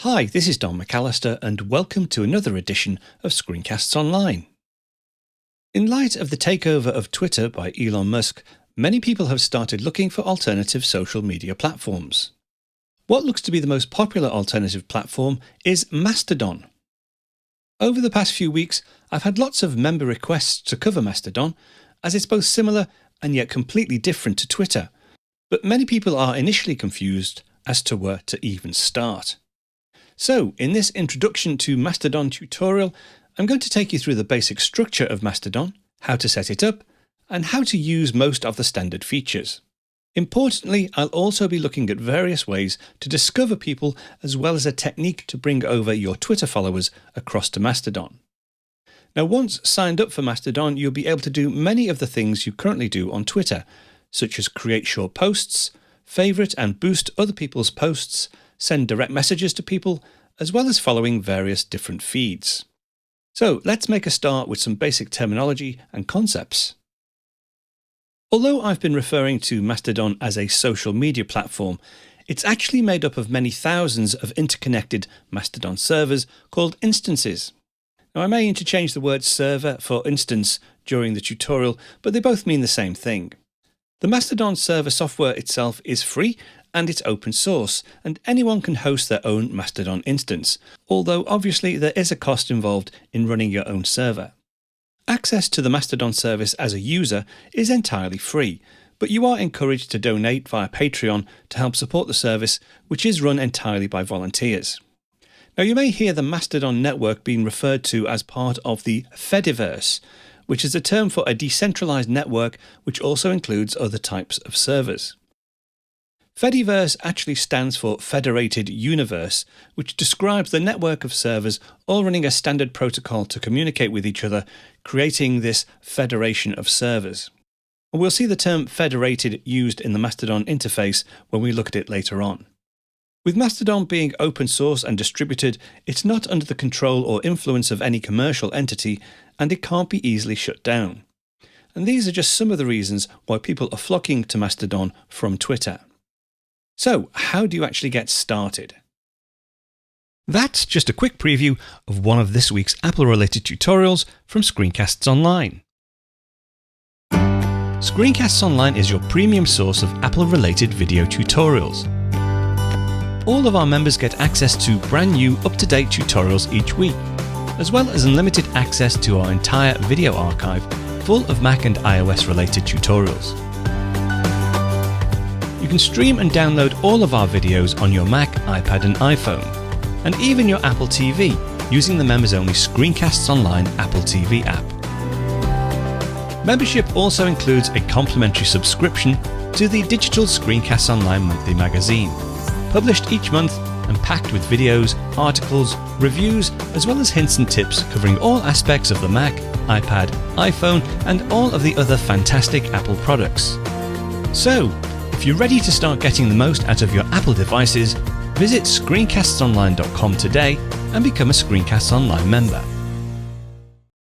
Hi, this is Don McAllister and welcome to another edition of Screencasts Online. In light of the takeover of Twitter by Elon Musk, many people have started looking for alternative social media platforms. What looks to be the most popular alternative platform is Mastodon. Over the past few weeks, I've had lots of member requests to cover Mastodon, as it's both similar and yet completely different to Twitter, but many people are initially confused as to where to even start. So, in this introduction to Mastodon tutorial, I'm going to take you through the basic structure of Mastodon, how to set it up, and how to use most of the standard features. Importantly, I'll also be looking at various ways to discover people as well as a technique to bring over your Twitter followers across to Mastodon. Now, once signed up for Mastodon, you'll be able to do many of the things you currently do on Twitter, such as create short posts, favourite and boost other people's posts, send direct messages to people, as well as following various different feeds. So let's make a start with some basic terminology and concepts. Although I've been referring to Mastodon as a social media platform, it's actually made up of many thousands of interconnected Mastodon servers called instances. Now, I may interchange the word server for instance during the tutorial, but they both mean the same thing. The Mastodon server software itself is free and it's open source, and anyone can host their own Mastodon instance, although obviously there is a cost involved in running your own server. Access to the Mastodon service as a user is entirely free, but you are encouraged to donate via Patreon to help support the service, which is run entirely by volunteers. Now, you may hear the Mastodon network being referred to as part of the Fediverse, which is a term for a decentralized network which also includes other types of servers. Fediverse actually stands for Federated Universe, which describes the network of servers all running a standard protocol to communicate with each other, creating this federation of servers. We'll see the term federated used in the Mastodon interface when we look at it later on. With Mastodon being open source and distributed, it's not under the control or influence of any commercial entity, and it can't be easily shut down. And these are just some of the reasons why people are flocking to Mastodon from Twitter. So, how do you actually get started? That's just a quick preview of one of this week's Apple-related tutorials from Screencasts Online. Screencasts Online is your premium source of Apple-related video tutorials. All of our members get access to brand new, up-to-date tutorials each week, as well as unlimited access to our entire video archive full of Mac and iOS-related tutorials. You can stream and download all of our videos on your Mac, iPad and iPhone, and even your Apple TV using the members-only Screencasts Online Apple TV app. Membership also includes a complimentary subscription to the digital Screencasts Online monthly magazine, published each month and packed with videos, articles, reviews, as well as hints and tips covering all aspects of the Mac, iPad, iPhone, and all of the other fantastic Apple products. So, if you're ready to start getting the most out of your Apple devices, visit screencastsonline.com today and become a Screencasts Online member.